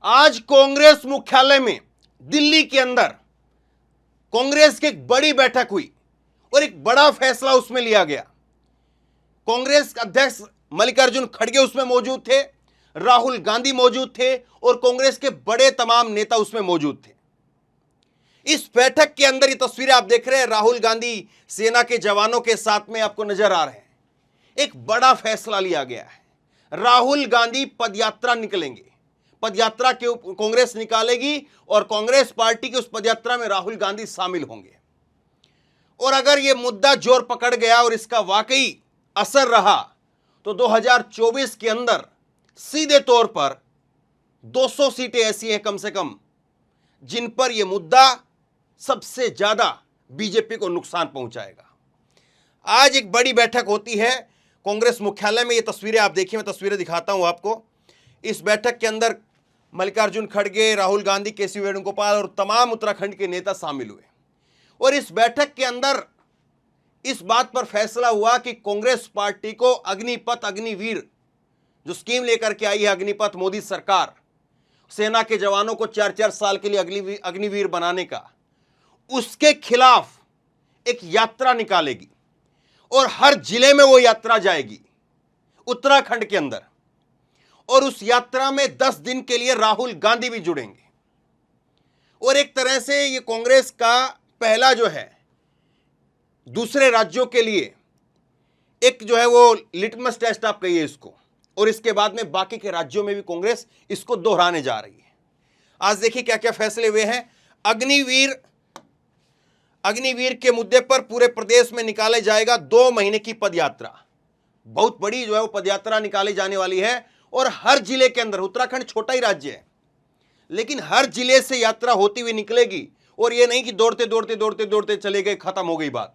आज कांग्रेस मुख्यालय में दिल्ली के अंदर कांग्रेस की एक बड़ी बैठक हुई और एक बड़ा फैसला उसमें लिया गया। कांग्रेस अध्यक्ष मल्लिकार्जुन खड़गे उसमें मौजूद थे, राहुल गांधी मौजूद थे और कांग्रेस के बड़े तमाम नेता उसमें मौजूद थे। इस बैठक के अंदर ये तस्वीरें आप देख रहे हैं, राहुल गांधी सेना के जवानों के साथ में आपको नजर आ रहे हैं। एक बड़ा फैसला लिया गया है। राहुल गांधी पदयात्रा निकलेंगे, पदयात्रा के कांग्रेस निकालेगी और कांग्रेस पार्टी की उस पदयात्रा में राहुल गांधी शामिल होंगे। और अगर यह मुद्दा जोर पकड़ गया और इसका वाकई असर रहा तो 2024 के अंदर सीधे तौर पर 200 सीटें ऐसी हैं कम से कम जिन पर यह मुद्दा सबसे ज्यादा बीजेपी को नुकसान पहुंचाएगा। आज एक बड़ी बैठक होती है कांग्रेस मुख्यालय में। ये तस्वीरें आप देखिए, मैं तस्वीरें दिखाता हूं आपको। इस बैठक के अंदर मल्लिकार्जुन खड़गे, राहुल गांधी, केसी वेणुगोपाल और तमाम उत्तराखंड के नेता शामिल हुए। और इस बैठक के अंदर इस बात पर फैसला हुआ कि कांग्रेस पार्टी को अग्निपथ, अग्निवीर जो स्कीम लेकर के आई है अग्निपथ मोदी सरकार, सेना के जवानों को 4-4 साल के लिए अग्निवीर बनाने का, उसके खिलाफ एक यात्रा निकालेगी और हर जिले में वो यात्रा जाएगी उत्तराखंड के अंदर। और उस यात्रा में 10 दिन के लिए राहुल गांधी भी जुड़ेंगे। और एक तरह से ये कांग्रेस का पहला जो है दूसरे राज्यों के लिए एक जो है वो लिटमस टेस्ट आप कहिए इसको, और इसके बाद में बाकी के राज्यों में भी कांग्रेस इसको दोहराने जा रही है। आज देखिए क्या क्या फैसले हुए हैं। अग्निवीर के मुद्दे पर पूरे प्रदेश में निकाले जाएगा 2 महीने की पदयात्रा। बहुत बड़ी जो है वो पदयात्रा निकाली जाने वाली है और हर जिले के अंदर, उत्तराखंड छोटा ही राज्य है लेकिन हर जिले से यात्रा होती हुई निकलेगी। और ये नहीं कि दौड़ते दौड़ते दौड़ते दौड़ते चले गए, खत्म हो गई बात।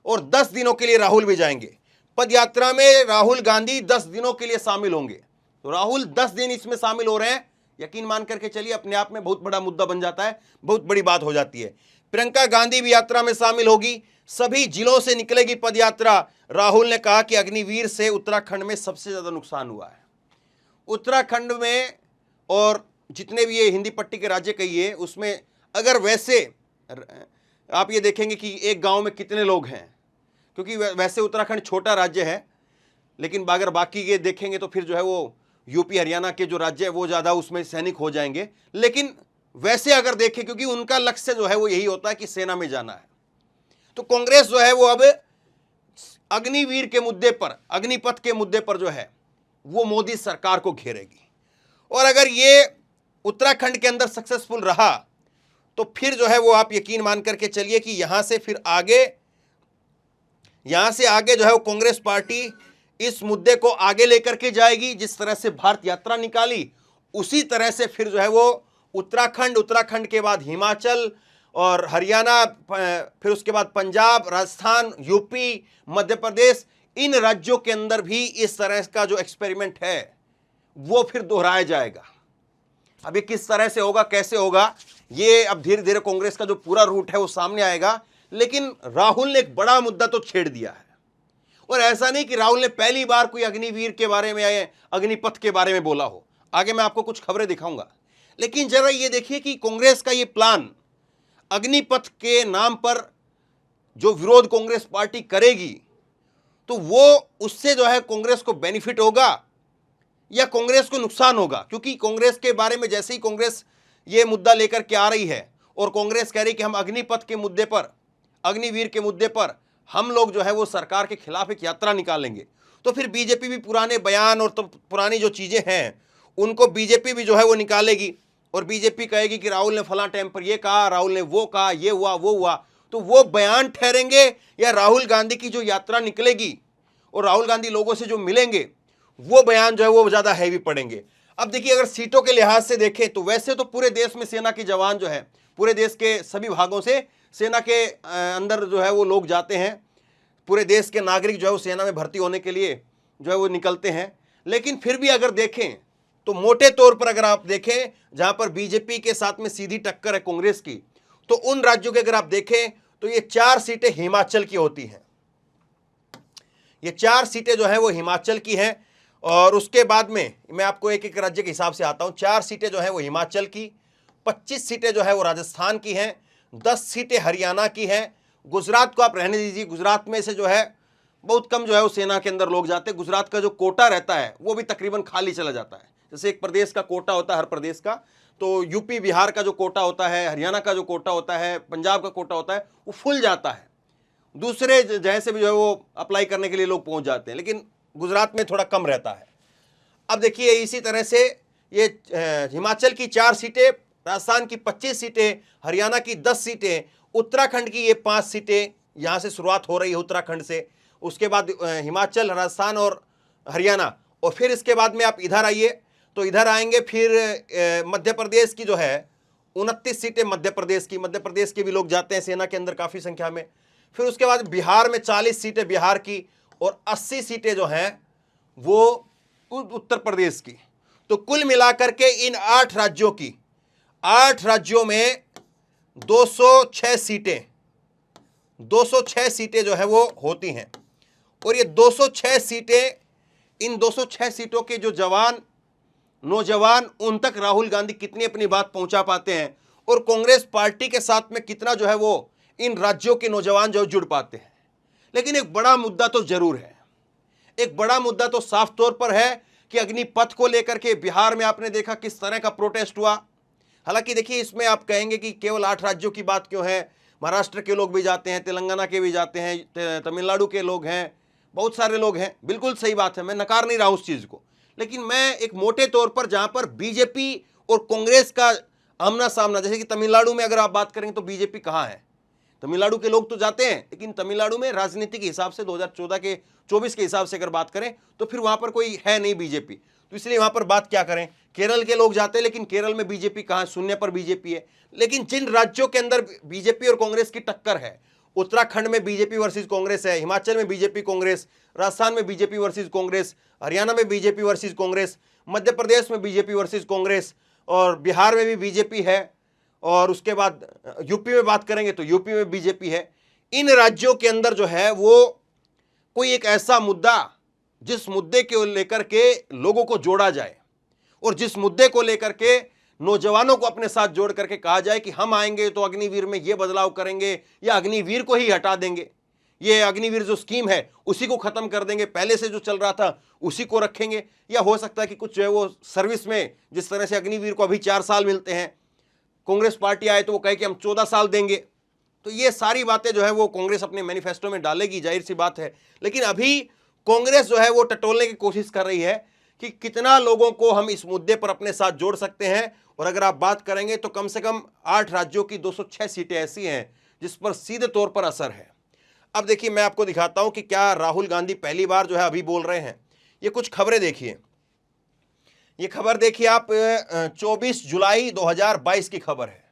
और 10 दिनों के लिए राहुल भी जाएंगे पदयात्रा में। राहुल गांधी 10 दिनों के लिए शामिल होंगे। तो राहुल 10 दिन इसमें शामिल हो रहे हैं, यकीन मान करके चलिए अपने आप में बहुत बड़ा मुद्दा बन जाता है, बहुत बड़ी बात हो जाती है। प्रियंका गांधी भी यात्रा में शामिल होगी। सभी जिलों से निकलेगी पदयात्रा। राहुल ने कहा कि अग्निवीर से उत्तराखंड में सबसे ज्यादा नुकसान हुआ है। उत्तराखंड में और जितने भी ये हिंदी पट्टी के राज्य कहिए उसमें, अगर वैसे आप ये देखेंगे कि एक गांव में कितने लोग हैं, क्योंकि वैसे उत्तराखंड छोटा राज्य है लेकिन अगर बाकी ये देखेंगे तो फिर जो है वो यूपी हरियाणा के जो राज्य है वो ज़्यादा उसमें सैनिक हो जाएंगे। लेकिन वैसे अगर देखें, क्योंकि उनका लक्ष्य जो है वो यही होता है कि सेना में जाना है, तो कांग्रेस जो है वो अब अग्निवीर के मुद्दे पर, अग्निपथ के मुद्दे पर जो है वो मोदी सरकार को घेरेगी। और अगर ये उत्तराखंड के अंदर सक्सेसफुल रहा तो फिर जो है वो आप यकीन मान करके चलिए कि यहां से आगे जो है वो कांग्रेस पार्टी इस मुद्दे को आगे लेकर के जाएगी। जिस तरह से भारत यात्रा निकाली उसी तरह से फिर जो है वो उत्तराखंड के बाद हिमाचल और हरियाणा, फिर उसके बाद पंजाब, राजस्थान, यूपी, मध्य प्रदेश, इन राज्यों के अंदर भी इस तरह का जो एक्सपेरिमेंट है वो फिर दोहराया जाएगा। अब ये किस तरह से होगा, कैसे होगा, ये अब धीरे धीरे कांग्रेस का जो पूरा रूट है वो सामने आएगा। लेकिन राहुल ने एक बड़ा मुद्दा तो छेड़ दिया है। और ऐसा नहीं कि राहुल ने पहली बार कोई अग्निवीर के बारे में या अग्निपथ के बारे में बोला हो। आगे मैं आपको कुछ खबरें दिखाऊंगा। लेकिन जरा ये देखिए कि कांग्रेस का ये प्लान, अग्निपथ के नाम पर जो विरोध कांग्रेस पार्टी करेगी, तो वो उससे जो है कांग्रेस को बेनिफिट होगा या कांग्रेस को नुकसान होगा। क्योंकि कांग्रेस के बारे में जैसे ही कांग्रेस ये मुद्दा लेकर के आ रही है और कांग्रेस कह रही कि हम अग्निपथ के मुद्दे पर, अग्निवीर के मुद्दे पर हम लोग जो है वो सरकार के खिलाफ एक यात्रा निकालेंगे, तो फिर बीजेपी भी पुराने बयान और तो पुरानी जो चीज़ें हैं उनको बीजेपी भी जो है वो निकालेगी। और बीजेपी कहेगी कि राहुल ने फलां टाइम पर ये कहा, राहुल ने वो कहा, ये हुआ वो हुआ। तो वो बयान ठहरेंगे या राहुल गांधी की जो यात्रा निकलेगी और राहुल गांधी लोगों से जो मिलेंगे वो बयान जो है वो ज़्यादा हैवी पड़ेंगे। अब देखिए, अगर सीटों के लिहाज से देखें तो वैसे तो पूरे देश में सेना के जवान जो है, पूरे देश के सभी भागों से सेना के अंदर जो है वो लोग जाते हैं। पूरे देश के नागरिक जो है वो सेना में भर्ती होने के लिए जो है वो निकलते हैं। लेकिन फिर भी अगर देखें तो मोटे तौर पर अगर आप देखें जहां पर बीजेपी के साथ में सीधी टक्कर है कांग्रेस की, तो उन राज्यों के अगर आप देखें तो ये 4 सीटें हिमाचल की होती हैं। ये 4 सीटें जो है वो हिमाचल की हैं। और उसके बाद में मैं आपको एक एक राज्य के हिसाब से आता हूं। 4 सीटें जो है वो हिमाचल की, 25 सीटें जो है वो राजस्थान की हैं, 10 सीटें हरियाणा की हैं। गुजरात को आप रहने दीजिए, गुजरात में से जो है बहुत कम जो है वो सेना के अंदर लोग जाते हैं। गुजरात का जो कोटा रहता है वो भी तकरीबन खाली चला जाता है। जैसे एक प्रदेश का कोटा होता है हर प्रदेश का, तो यूपी बिहार का जो कोटा होता है, हरियाणा का जो कोटा होता है, पंजाब का कोटा होता है, वो फुल जाता है। दूसरे जगह से भी जो है वो अप्लाई करने के लिए लोग पहुंच जाते हैं, लेकिन गुजरात में थोड़ा कम रहता है। अब देखिए इसी तरह से ये हिमाचल की 4 सीटें, राजस्थान की 25 सीटें, हरियाणा की 10 सीटें, उत्तराखंड की ये 5 सीटें, यहाँ से शुरुआत हो रही है उत्तराखंड से। उसके बाद हिमाचल, राजस्थान और हरियाणा, और फिर इसके बाद में आप इधर आइए तो इधर आएंगे फिर मध्य प्रदेश की जो है 29 सीटें मध्य प्रदेश के भी लोग जाते हैं सेना के अंदर काफ़ी संख्या में। फिर उसके बाद बिहार में 40 सीटें बिहार की, और 80 सीटें जो हैं वो उत्तर प्रदेश की। तो कुल मिलाकर के इन 8 राज्यों की, 8 राज्यों में 206 सीटें जो है वो होती हैं। और ये 206 सीटें, इन 206 सीटों के जो नौजवान उन तक राहुल गांधी कितनी अपनी बात पहुंचा पाते हैं, और कांग्रेस पार्टी के साथ में कितना जो है वो इन राज्यों के नौजवान जो जुड़ पाते हैं। लेकिन एक बड़ा मुद्दा तो जरूर है, एक बड़ा मुद्दा तो साफ तौर पर है कि अग्निपथ को लेकर के बिहार में आपने देखा किस तरह का प्रोटेस्ट हुआ। हालांकि देखिए इसमें आप कहेंगे कि केवल 8 राज्यों की बात क्यों है, महाराष्ट्र के लोग भी जाते हैं, तेलंगाना के भी जाते हैं, तमिलनाडु के लोग हैं, बहुत सारे लोग हैं। बिल्कुल सही बात है, मैं नकार नहीं रहा उस चीज़ को, लेकिन मैं एक मोटे तौर पर जहां पर बीजेपी और कांग्रेस का आमना सामना, जैसे कि तमिलनाडु में अगर आप बात करेंगे तो बीजेपी कहाँ है। तमिलनाडु के लोग तो जाते हैं, लेकिन तमिलनाडु में राजनीति के हिसाब से 2024 के हिसाब से अगर बात करें तो फिर वहां पर कोई है नहीं बीजेपी, तो इसलिए वहां पर बात क्या करें। केरल के लोग जाते हैं, लेकिन केरल में बीजेपी कहाँ, शून्य पर बीजेपी है। लेकिन जिन राज्यों के अंदर बीजेपी और कांग्रेस की टक्कर है, उत्तराखंड में बीजेपी वर्सेस कांग्रेस है, हिमाचल में बीजेपी कांग्रेस, राजस्थान में बीजेपी वर्सेस कांग्रेस, हरियाणा में बीजेपी वर्सेस कांग्रेस, मध्य प्रदेश में बीजेपी वर्सेस कांग्रेस, और बिहार में भी बीजेपी है, और उसके बाद यूपी में बात करेंगे तो यूपी में बीजेपी है। इन राज्यों के अंदर जो है वो कोई एक ऐसा मुद्दा, जिस मुद्दे को लेकर के लोगों को जोड़ा जाए, और जिस मुद्दे को लेकर के नौजवानों को अपने साथ जोड़ करके कहा जाए कि हम आएंगे तो अग्निवीर में ये बदलाव करेंगे, या अग्निवीर को ही हटा देंगे, ये अग्निवीर जो स्कीम है उसी को खत्म कर देंगे, पहले से जो चल रहा था उसी को रखेंगे, या हो सकता है कि कुछ जो है वो सर्विस में, जिस तरह से अग्निवीर को अभी 4 साल मिलते हैं, कांग्रेस पार्टी आए तो वो कहे कि हम 14 साल देंगे। तो ये सारी बातें जो है वो कांग्रेस अपने मैनिफेस्टो में डालेगी, जाहिर सी बात है। लेकिन अभी कांग्रेस जो है वो टटोलने की कोशिश कर रही है कि कितना लोगों को हम इस मुद्दे पर अपने साथ जोड़ सकते हैं। और अगर आप बात करेंगे तो कम से कम 8 राज्यों की 206 सीटें ऐसी हैं जिस पर सीधे तौर पर असर है। अब देखिए मैं आपको दिखाता हूं कि क्या राहुल गांधी पहली बार जो है अभी बोल रहे हैं। ये कुछ खबरें देखिए, ये खबर देखिए आप, 24 जुलाई 2022 की खबर है,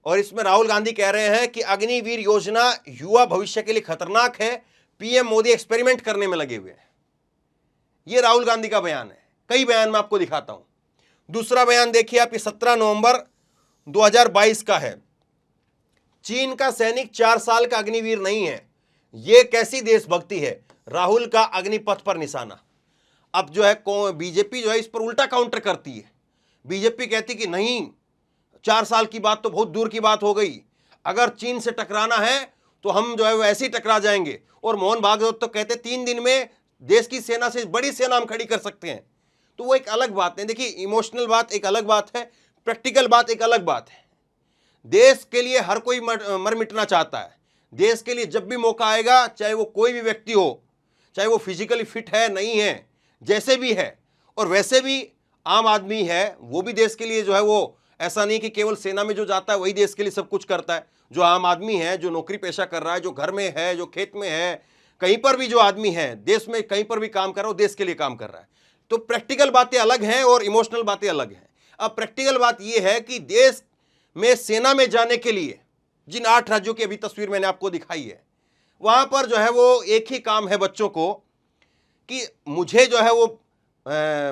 और इसमें राहुल गांधी कह रहे हैं कि अग्निवीर योजना युवा भविष्य के लिए खतरनाक है, पीएम मोदी एक्सपेरिमेंट करने में लगे हुए हैं। यह राहुल गांधी का बयान है। कई बयान मैं आपको दिखाता हूं। दूसरा बयान देखिए आप, ये 17 नवंबर 2022 का है। चीन का सैनिक 4 साल का अग्निवीर नहीं है, यह कैसी देशभक्ति है, राहुल का अग्निपथ पर निशाना। अब जो है बीजेपी जो है इस पर उल्टा काउंटर करती है। बीजेपी कहती कि नहीं, 4 साल की बात तो बहुत दूर की बात हो गई, अगर चीन से टकराना है तो हम जो है वो ऐसे ही टकरा जाएंगे। और मोहन भागवत तो कहते 3 दिन में देश की सेना से बड़ी सेना हम खड़ी कर सकते हैं। तो वो एक अलग बात है। देखिए इमोशनल बात एक अलग बात है, प्रैक्टिकल बात एक अलग बात है। देश के लिए हर कोई मर मिटना चाहता है। देश के लिए जब भी मौका आएगा, चाहे वो कोई भी व्यक्ति हो, चाहे वो फिजिकली फिट है नहीं है, जैसे भी है, और वैसे भी आम आदमी है, वो भी देश के लिए जो है वो, ऐसा नहीं कि केवल सेना में जो जाता है वही देश के लिए सब कुछ करता है। जो आम आदमी है, जो नौकरी पेशा कर रहा है, जो घर में है, जो खेत में है, कहीं पर भी जो आदमी है देश में कहीं पर भी काम कर रहा है, वो देश के लिए काम कर रहा है। तो प्रैक्टिकल बातें अलग हैं और इमोशनल बातें अलग हैं। अब प्रैक्टिकल बात यह है कि देश में सेना में जाने के लिए जिन 8 राज्यों की अभी तस्वीर मैंने आपको दिखाई है, वहां पर जो है वो एक ही काम है बच्चों को कि मुझे जो है वो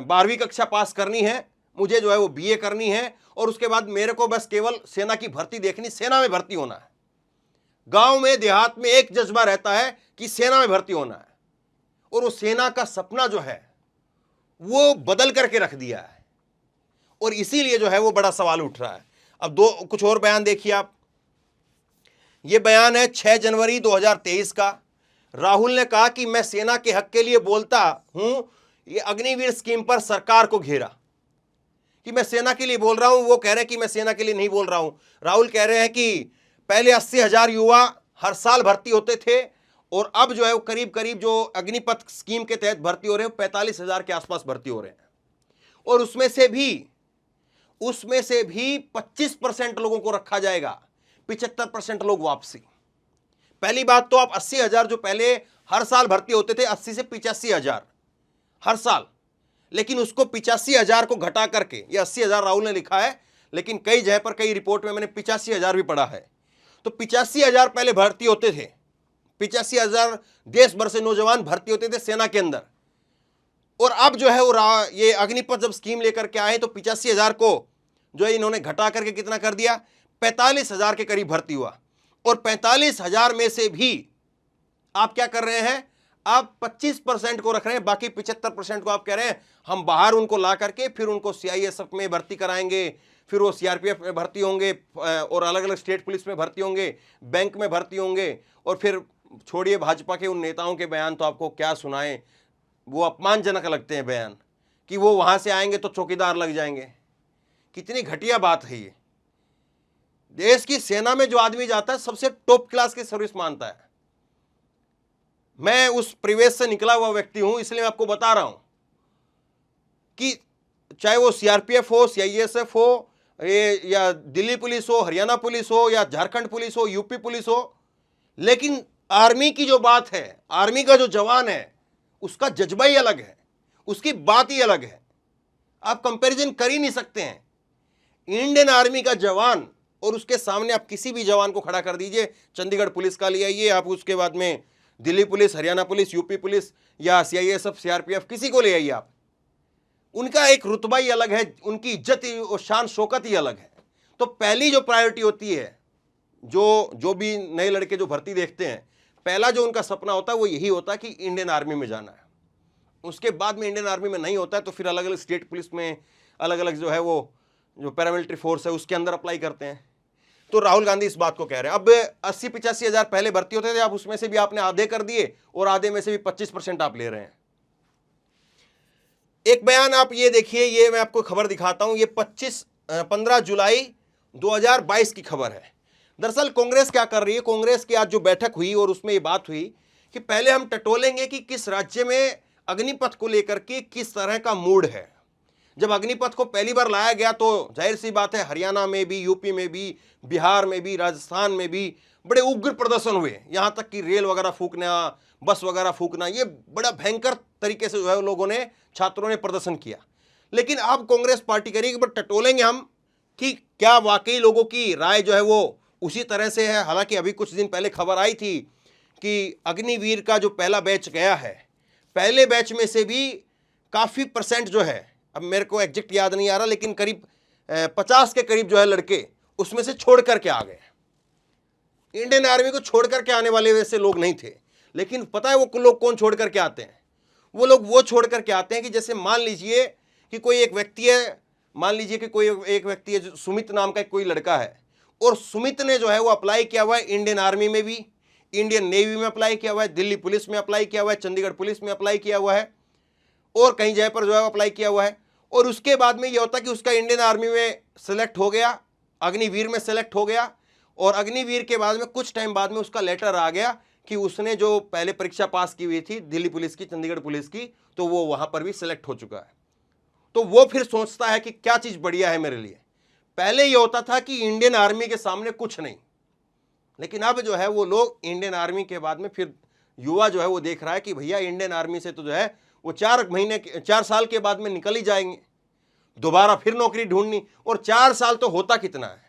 12वीं कक्षा पास करनी है, मुझे जो है वो बीए करनी है, और उसके बाद मेरे को बस केवल सेना की भर्ती देखनी, सेना में भर्ती होना है। गांव में देहात में एक जज्बा रहता है कि सेना में भर्ती होना है, और वो सेना का सपना जो है वो बदल करके रख दिया है, और इसीलिए जो है वो बड़ा सवाल उठ रहा है। अब कुछ और बयान देखिए आप। ये बयान है 6 जनवरी 2023 का। राहुल ने कहा कि मैं सेना के हक के लिए बोलता हूं, ये अग्निवीर स्कीम पर सरकार को घेरा कि मैं सेना के लिए बोल रहा हूं। वो कह रहे हैं कि मैं सेना के लिए नहीं बोल रहा हूं। राहुल कह रहे हैं कि पहले 80,000 युवा हर साल भर्ती होते थे, और अब जो है वो करीब करीब जो अग्निपथ स्कीम के तहत भर्ती हो रहे हैं 45,000 के आसपास भर्ती हो रहे हैं, और उसमें से भी 25% लोगों को रखा जाएगा, 75% लोग वापसी। पहली बात तो आप 80,000 जो पहले हर साल भर्ती होते थे, 80 से 85,000 हर साल, लेकिन उसको 85,000 को घटा करके, ये 80,000 राहुल ने लिखा है, लेकिन कई जगह पर कई रिपोर्ट में मैंने 85,000 भी पढ़ा है। तो 85,000 पहले भर्ती होते थे, 85,000 देश भर से नौजवान भर्ती होते थे सेना के अंदर, और अब जो है वो ये अग्निपथ जब स्कीम लेकर के आए तो 85,000 को जो है इन्होंने घटा करके कितना कर दिया, 45,000 के करीब भर्ती हुआ। और 45,000 में से भी आप क्या कर रहे हैं, आप 25% को रख रहे हैं, बाकी 75% को आप कह रहे हैं हम बाहर उनको ला करके फिर उनको सीआईएसएफ में भर्ती कराएंगे, फिर वो सीआरपीएफ में भर्ती होंगे, और अलग अलग स्टेट पुलिस में भर्ती होंगे, बैंक में भर्ती होंगे। और फिर छोड़िए भाजपा के उन नेताओं के बयान तो आपको क्या सुनाएं, वो अपमानजनक लगते हैं बयान, कि वो वहां से आएंगे तो चौकीदार लग जाएंगे। कितनी घटिया बात है ये। देश की सेना में जो आदमी जाता है सबसे टॉप क्लास की सर्विस मानता है। मैं उस परिवेश से निकला हुआ व्यक्ति हूं, इसलिए मैं आपको बता रहा हूं कि चाहे वो सीआरपीएफ हो, सीआईएसएफ हो, या दिल्ली पुलिस हो, हरियाणा पुलिस हो, या झारखंड पुलिस हो, यूपी पुलिस हो, लेकिन आर्मी की जो बात है, आर्मी का जो जवान है, उसका जज्बा ही अलग है, उसकी बात ही अलग है। आप कंपैरिजन कर ही नहीं सकते हैं। इंडियन आर्मी का जवान और उसके सामने आप किसी भी जवान को खड़ा कर दीजिए, चंडीगढ़ पुलिस का ले आइए आप, उसके बाद में Delhi police, Haryana police, UP police, या सीआईएसएफ, सीआरपीएफ, किसी को ले आइए आप, उनका एक रुतबा ही अलग है, उनकी इज्जत ही और शान शौकत ही अलग है। तो पहली जो प्रायोरिटी होती है, जो भी नए लड़के जो भर्ती देखते हैं, पहला जो उनका सपना होता है वो यही होता है कि इंडियन आर्मी में जाना है। उसके बाद में इंडियन आर्मी में नहीं होता है तो फिर अलग अलग स्टेट पुलिस में, अलग अलग जो है वो जो पैरामिलिट्री फोर्स है उसके अंदर अप्लाई करते हैं। तो राहुल गांधी इस बात को कह रहे हैं। अब 80-85,000 पहले भर्ती होते थे, अब उसमें से भी आपने आधे कर दिए, और आधे में से भी 25% आप ले रहे हैं। एक बयान आप ये देखिए, ये मैं आपको खबर दिखाता हूं, ये 15 जुलाई 2022 की खबर है। दरअसल कांग्रेस क्या कर रही है, कांग्रेस की आज जो बैठक हुई और उसमें ये बात हुई कि पहले हम टटोलेंगे कि किस राज्य में अग्निपथ को लेकर के किस तरह का मूड है। जब अग्निपथ को पहली बार लाया गया तो जाहिर सी बात है हरियाणा में भी, यूपी में भी, बिहार में भी, राजस्थान में भी बड़े उग्र प्रदर्शन हुए, यहाँ तक कि रेल वगैरह फूकना, बस वगैरह फूकना, ये बड़ा भयंकर तरीके से जो है लोगों ने, छात्रों ने प्रदर्शन किया। लेकिन अब कांग्रेस पार्टी करेगी, बट टटोलेंगे हम कि क्या वाकई लोगों की राय जो है वो उसी तरह से है। हालांकि अभी कुछ दिन पहले खबर आई थी कि अग्निवीर का जो पहला बैच गया है, पहले बैच में से भी काफ़ी % जो है, अब मेरे को एग्जैक्ट याद नहीं आ रहा, लेकिन करीब 50 के करीब जो है लड़के उसमें से छोड़ करके आ गए। इंडियन आर्मी को छोड़ करके आने वाले वैसे लोग नहीं थे, लेकिन पता है वो लोग कौन छोड़ करके आते हैं? वो लोग वो छोड़ करके आते हैं कि जैसे मान लीजिए कि कोई एक व्यक्ति है, मान लीजिए कि कोई एक व्यक्ति है, जो सुमित नाम का कोई लड़का है, और सुमित ने जो है वो अप्लाई किया हुआ है इंडियन आर्मी में भी, इंडियन नेवी में अप्लाई किया हुआ है, दिल्ली पुलिस में अप्लाई किया हुआ है, चंडीगढ़ पुलिस में अप्लाई किया हुआ है, और कहीं जगह पर जो है अप्लाई किया हुआ है। और उसके बाद में ये होता कि उसका इंडियन आर्मी में सेलेक्ट हो गया, अग्निवीर में सेलेक्ट हो गया, और अग्निवीर के बाद में कुछ टाइम बाद में उसका लेटर आ गया कि उसने जो पहले परीक्षा पास की हुई थी दिल्ली पुलिस की, चंडीगढ़ पुलिस की, तो वो वहां पर भी सेलेक्ट हो चुका है। तो वो फिर सोचता है कि क्या चीज़ बढ़िया है मेरे लिए। पहले ये होता था कि इंडियन आर्मी के सामने कुछ नहीं, लेकिन अब जो है वो लोग इंडियन आर्मी के बाद में फिर युवा जो है वो देख रहा है कि भैया इंडियन आर्मी से तो जो है वो 4 साल के बाद में निकल ही जाएंगे, दोबारा फिर नौकरी ढूंढनी। और 4 साल तो होता कितना है,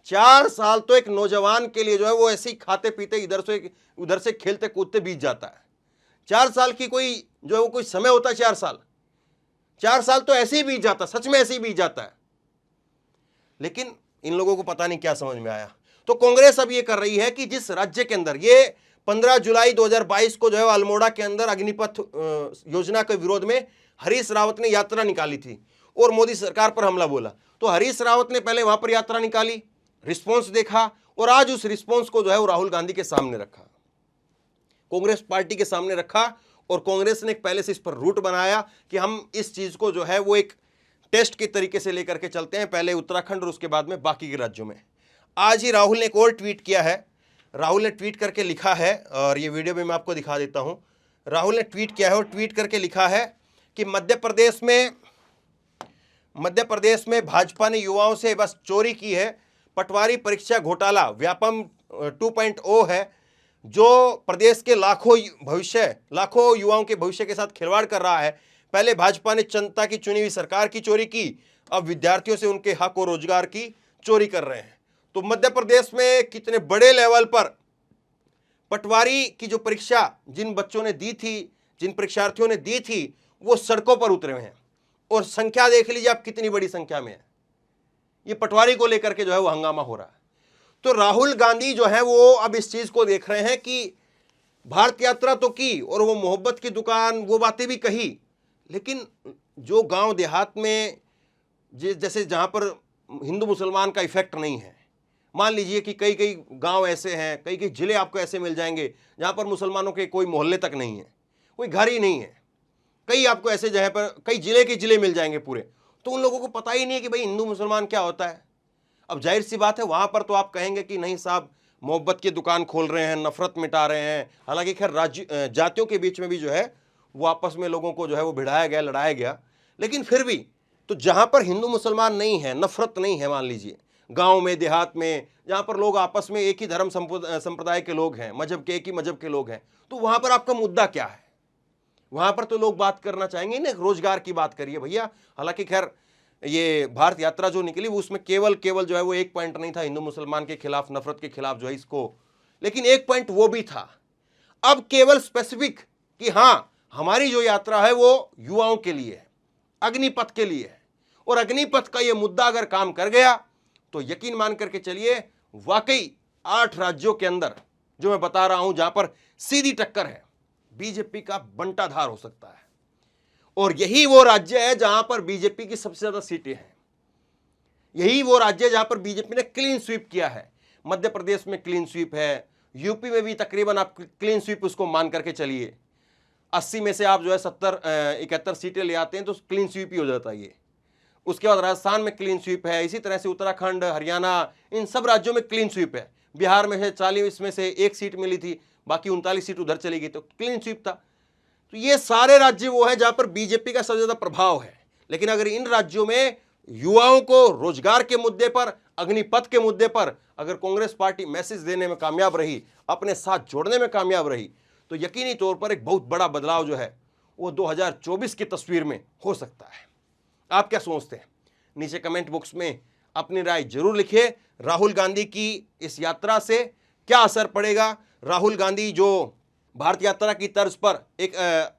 4 साल तो एक नौजवान के लिए जो है वो ऐसे ही खाते पीते इधर से उधर से खेलते कूदते बीत जाता है। 4 साल की कोई जो है वो कोई समय होता है? 4 साल तो ऐसे ही बीत जाता, सच में ऐसे ही बीत जाता है। लेकिन इन लोगों को पता नहीं क्या समझ में आया। तो कांग्रेस अब ये कर रही है कि जिस राज्य के अंदर ये 15 जुलाई 2022 को जो है अल्मोड़ा के अंदर अग्निपथ योजना के विरोध में हरीश रावत ने यात्रा निकाली थी और मोदी सरकार पर हमला बोला, तो हरीश रावत ने पहले वहां पर यात्रा निकाली, रिस्पॉन्स देखा और आज उस रिस्पॉन्स को जो है वो राहुल गांधी के सामने रखा, कांग्रेस पार्टी के सामने रखा और कांग्रेस ने पहले से इस पर रूट बनाया कि हम इस चीज को जो है वो एक टेस्ट के तरीके से लेकर के चलते हैं, पहले उत्तराखंड और उसके बाद में बाकी के राज्यों में। आज ही राहुल ने एक और ट्वीट किया है। राहुल ने ट्वीट करके लिखा है, और ये वीडियो में मैं आपको दिखा देता हूं। राहुल ने ट्वीट किया है और ट्वीट करके लिखा है कि मध्य प्रदेश में भाजपा ने युवाओं से बस चोरी की है। पटवारी परीक्षा घोटाला व्यापम 2.0 है, जो प्रदेश के लाखों युवाओं के भविष्य के साथ खिलवाड़ कर रहा है। पहले भाजपा ने जनता की चुनी हुई सरकार की चोरी की, अब विद्यार्थियों से उनके हक और रोजगार की चोरी कर रहे हैं। तो मध्य प्रदेश में कितने बड़े लेवल पर पटवारी की जो परीक्षा जिन बच्चों ने दी थी, जिन परीक्षार्थियों ने दी थी, वो सड़कों पर उतरे हुए हैं और संख्या देख लीजिए आप कितनी बड़ी संख्या में है। ये पटवारी को लेकर के जो है वो हंगामा हो रहा है। तो राहुल गांधी जो है वो अब इस चीज को देख रहे हैं कि भारत यात्रा तो की और वो मोहब्बत की दुकान, वो बातें भी कही, लेकिन जो गांव देहात में जैसे जहां पर हिंदू मुसलमान का इफेक्ट नहीं है, मान लीजिए कि कई कई गांव ऐसे हैं, कई कई जिले आपको ऐसे मिल जाएंगे जहां पर मुसलमानों के कोई मोहल्ले तक नहीं है, कोई घर ही नहीं है, कई आपको ऐसे जगह पर कई जिले के जिले मिल जाएंगे पूरे, तो उन लोगों को पता ही नहीं है कि भाई हिंदू मुसलमान क्या होता है। अब जाहिर सी बात है वहां पर तो आप कहेंगे कि नहीं साहब मोहब्बत की दुकान खोल रहे हैं, नफरत मिटा रहे हैं। हालांकि खैर जातियों के बीच में भी जो है वो आपस में लोगों को जो है वो भिड़ाया गया, लड़ाया गया, लेकिन फिर भी तो जहां पर हिंदू मुसलमान नहीं है, नफरत नहीं है, मान लीजिए गांव में देहात में जहां पर लोग आपस में एक ही धर्म संप्रदाय के लोग हैं, मजहब के एक ही मजहब के लोग हैं, तो वहां पर आपका मुद्दा क्या है? वहां पर तो लोग बात करना चाहेंगे ना, रोजगार की बात करिए भैया। हालांकि खैर ये भारत यात्रा जो निकली वो उसमें केवल जो है वो एक पॉइंट नहीं था हिंदू मुसलमान के खिलाफ, नफरत के खिलाफ जो है इसको, लेकिन एक पॉइंट वो भी था। अब केवल स्पेसिफिक कि हाँ हमारी जो यात्रा है वो युवाओं के लिए है, अग्निपथ के लिए है, और अग्निपथ का ये मुद्दा अगर काम कर गया तो यकीन मान करके चलिए वाकई 8 राज्यों के अंदर जो मैं बता रहा हूं जहां पर सीधी टक्कर है, बीजेपी का बंटाधार हो सकता है। और यही वो राज्य है जहां पर बीजेपी की सबसे ज्यादा सीटें हैं, यही वो राज्य है जहां पर बीजेपी ने क्लीन स्वीप किया है। मध्य प्रदेश में क्लीन स्वीप है, यूपी में भी तकरीबन आप क्लीन स्वीप उसको मान करके चलिए, 80 में से आप जो है 71 सीटें ले आते हैं तो क्लीन स्वीप ही हो जाता है ये। उसके बाद राजस्थान में क्लीन स्वीप है, इसी तरह से उत्तराखंड, हरियाणा, इन सब राज्यों में क्लीन स्वीप है। बिहार में से 40 में से 1 सीट मिली थी, बाकी 39 सीट उधर चली गई, तो क्लीन स्वीप था। तो ये सारे राज्य वो है जहां पर बीजेपी का सबसे ज्यादा प्रभाव है। लेकिन अगर इन राज्यों में युवाओं को रोजगार के मुद्दे पर, अग्निपथ के मुद्दे पर अगर कांग्रेस पार्टी मैसेज देने में कामयाब रही, अपने साथ जोड़ने में कामयाब रही, तो यकीनी तौर पर एक बहुत बड़ा बदलाव जो है वो 2024 की तस्वीर में हो सकता है। आप क्या सोचते हैं? नीचे कमेंट बॉक्स में अपनी राय जरूर लिखिए। राहुल गांधी की इस यात्रा से क्या असर पड़ेगा? राहुल गांधी जो भारत यात्रा की तर्ज पर एक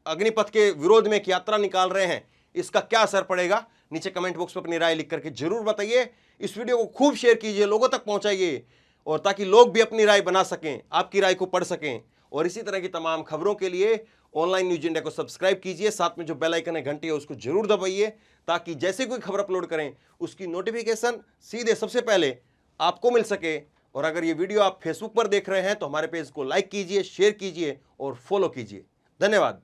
अग्निपथ के विरोध में एक यात्रा निकाल रहे हैं, इसका क्या असर पड़ेगा? नीचे कमेंट बॉक्स में अपनी राय लिख करके जरूर बताइए। इस वीडियो को खूब शेयर कीजिए, लोगों तक पहुंचाइए, और ताकि लोग भी अपनी राय बना सकें, आपकी राय को पढ़ सकें। और इसी तरह की तमाम खबरों के लिए ऑनलाइन न्यूज इंडिया को सब्सक्राइब कीजिए, साथ में जो बेल आइकन है घंटी है उसको जरूर दबाइए, ताकि जैसे कोई खबर अपलोड करें उसकी नोटिफिकेशन सीधे सबसे पहले आपको मिल सके। और अगर ये वीडियो आप फेसबुक पर देख रहे हैं तो हमारे पेज को लाइक कीजिए, शेयर कीजिए और फॉलो कीजिए। धन्यवाद।